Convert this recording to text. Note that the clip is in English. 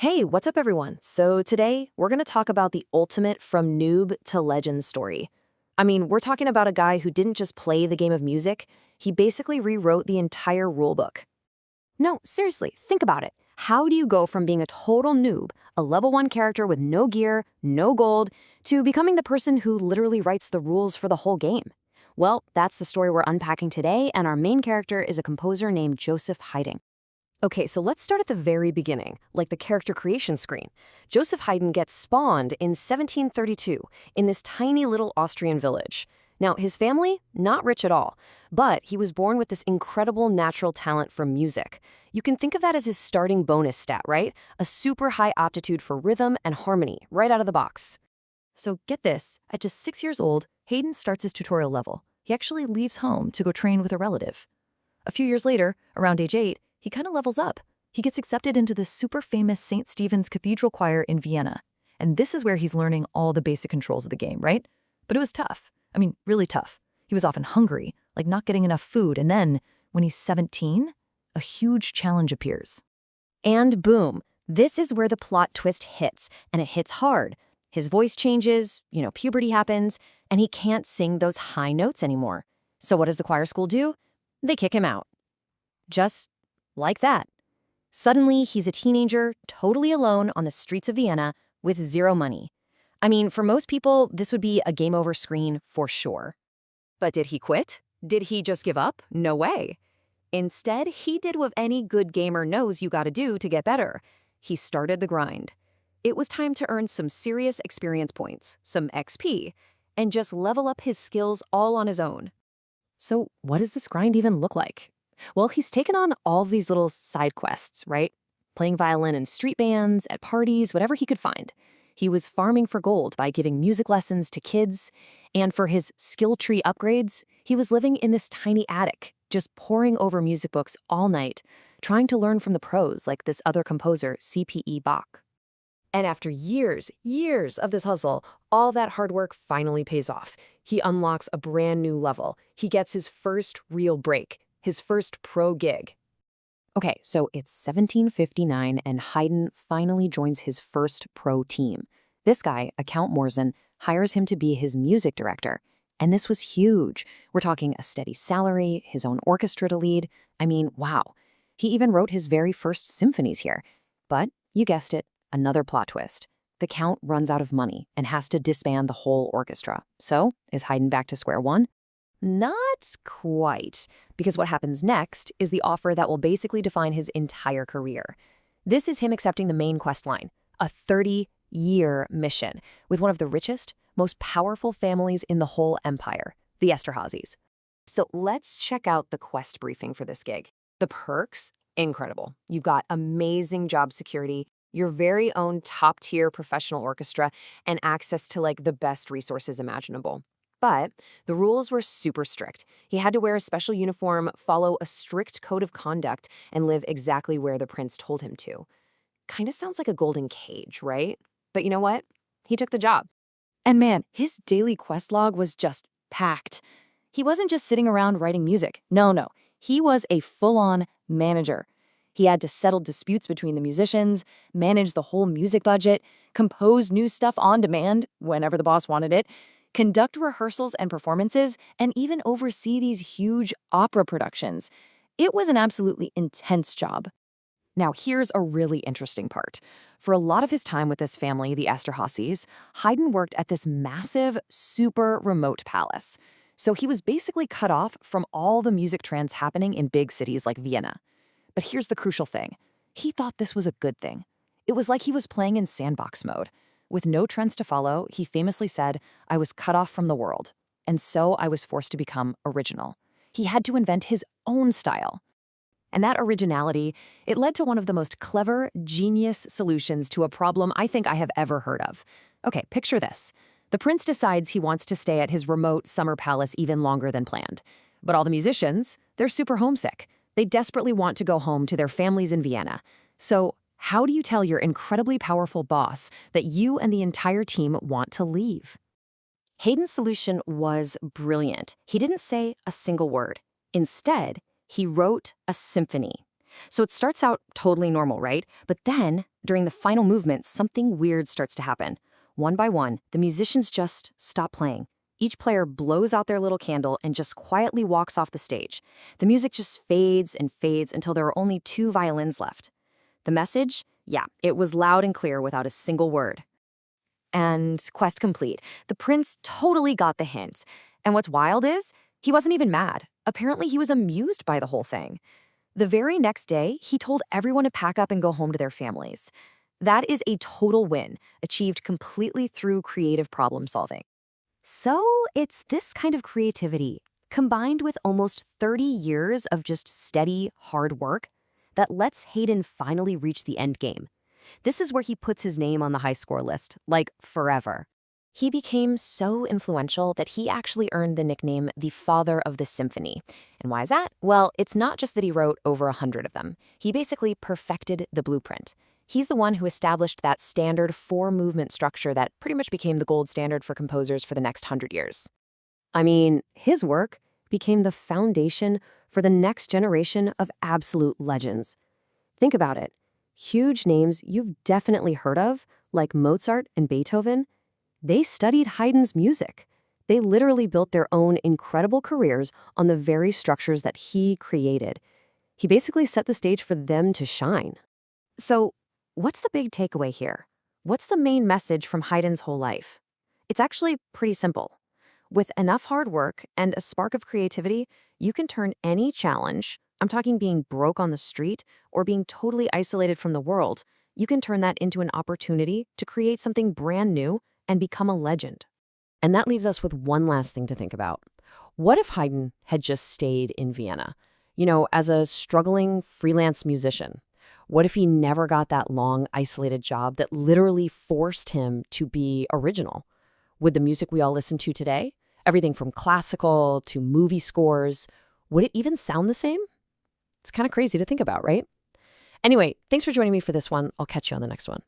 Hey, what's up, everyone? So, today we're going to talk about the ultimate from noob to legend story. We're talking about a guy who didn't just play the game of music, he basically rewrote the entire rulebook. No, seriously, think about it. How do you go from being a total noob, a level 1 character with no gear, no gold, to becoming the person who literally writes the rules for the whole game? Well, that's the story we're unpacking today, and our main character is a composer named Joseph Haydn. Okay, so let's start at the very beginning, like the character creation screen. Joseph Haydn gets spawned in 1732 in this tiny little Austrian village. Now, his family, not rich at all, but he was born with this incredible natural talent for music. You can think of that as his starting bonus stat, right? A super high aptitude for rhythm and harmony right out of the box. So get this, at just 6 years old, Haydn starts his tutorial level. He actually leaves home to go train with a relative. A few years later, around age 8, he kind of levels up. He gets accepted into the super famous St. Stephen's Cathedral choir in Vienna. And this is where he's learning all the basic controls of the game, right? But it was tough. Really tough. He was often hungry, like not getting enough food. And then, when he's 17, a huge challenge appears. And boom, this is where the plot twist hits, and it hits hard. His voice changes, puberty happens, and he can't sing those high notes anymore. So what does the choir school do? They kick him out. Just like that. Suddenly, he's a teenager, totally alone on the streets of Vienna with zero money. For most people, this would be a game over screen for sure. But did he quit? Did he just give up? No way. Instead, he did what any good gamer knows you gotta do to get better. He started the grind. It was time to earn some serious experience points, some XP, and just level up his skills all on his own. So what does this grind even look like? Well, he's taken on all of these little side quests, right? Playing violin in street bands, at parties, whatever he could find. He was farming for gold by giving music lessons to kids, and for his skill tree upgrades, he was living in this tiny attic, just poring over music books all night, trying to learn from the pros like this other composer, C.P.E. Bach. And after years of this hustle, all that hard work finally pays off. He unlocks a brand new level. He gets his first real break, his first pro gig. Okay, so it's 1759 and Haydn finally joins his first pro team. This guy, Count Morzen, hires him to be his music director. And this was huge. We're talking a steady salary, his own orchestra to lead. Wow. He even wrote his very first symphonies here. But, you guessed it, another plot twist. The Count runs out of money and has to disband the whole orchestra. So, is Haydn back to square one? Not quite, because what happens next is the offer that will basically define his entire career. This is him accepting the main quest line, a 30-year mission with one of the richest, most powerful families in the whole empire, the Esterházys. So let's check out the quest briefing for this gig. The perks, incredible. You've got amazing job security, your very own top-tier professional orchestra, and access to the best resources imaginable. But the rules were super strict. He had to wear a special uniform, follow a strict code of conduct, and live exactly where the prince told him to. Kinda sounds like a golden cage, right? But you know what? He took the job. And man, his daily quest log was just packed. He wasn't just sitting around writing music. No. He was a full-on manager. He had to settle disputes between the musicians, manage the whole music budget, compose new stuff on demand whenever the boss wanted it, conduct rehearsals and performances, and even oversee these huge opera productions. It was an absolutely intense job. Now, here's a really interesting part. For a lot of his time with this family, the Esterházys, Haydn worked at this massive, super remote palace. So he was basically cut off from all the music trends happening in big cities like Vienna. But here's the crucial thing. He thought this was a good thing. It was like he was playing in sandbox mode. With no trends to follow, he famously said, "I was cut off from the world, and so I was forced to become original." He had to invent his own style. And that originality, it led to one of the most clever, genius solutions to a problem I think I have ever heard of. Okay, picture this. The prince decides he wants to stay at his remote summer palace even longer than planned. But all the musicians, they're super homesick. They desperately want to go home to their families in Vienna. So, how do you tell your incredibly powerful boss that you and the entire team want to leave? Haydn's solution was brilliant. He didn't say a single word. Instead, he wrote a symphony. So it starts out totally normal, right? But then During the final movement, something weird starts to happen. One by one, the musicians just stop playing. Each player blows out their little candle and just quietly walks off the stage. The music just fades and fades until there are only 2 violins left. The message? Yeah, it was loud and clear without a single word. And quest complete. The prince totally got the hint. And what's wild is, he wasn't even mad. Apparently, he was amused by the whole thing. The very next day, he told everyone to pack up and go home to their families. That is a total win, achieved completely through creative problem solving. So it's this kind of creativity, combined with almost 30 years of just steady, hard work, that lets Haydn finally reach the end game. This is where he puts his name on the high score list, like forever. He became so influential that he actually earned the nickname the Father of the Symphony. And why is that? Well, it's not just that he wrote over 100 of them. He basically perfected the blueprint. He's the one who established that standard 4-movement structure that pretty much became the gold standard for composers for the next 100 years. I mean, his work became the foundation for the next generation of absolute legends. Think about it. Huge names you've definitely heard of, like Mozart and Beethoven, they studied Haydn's music. They literally built their own incredible careers on the very structures that he created. He basically set the stage for them to shine. So, what's the big takeaway here? What's the main message from Haydn's whole life? It's actually pretty simple. With enough hard work and a spark of creativity, you can turn any challenge, I'm talking being broke on the street or being totally isolated from the world, you can turn that into an opportunity to create something brand new and become a legend. And that leaves us with one last thing to think about. What if Haydn had just stayed in Vienna, as a struggling freelance musician? What if he never got that long, isolated job that literally forced him to be original? Would the music we all listen to today, everything from classical to movie scores, would it even sound the same? It's kind of crazy to think about, right? Anyway, thanks for joining me for this one. I'll catch you on the next one.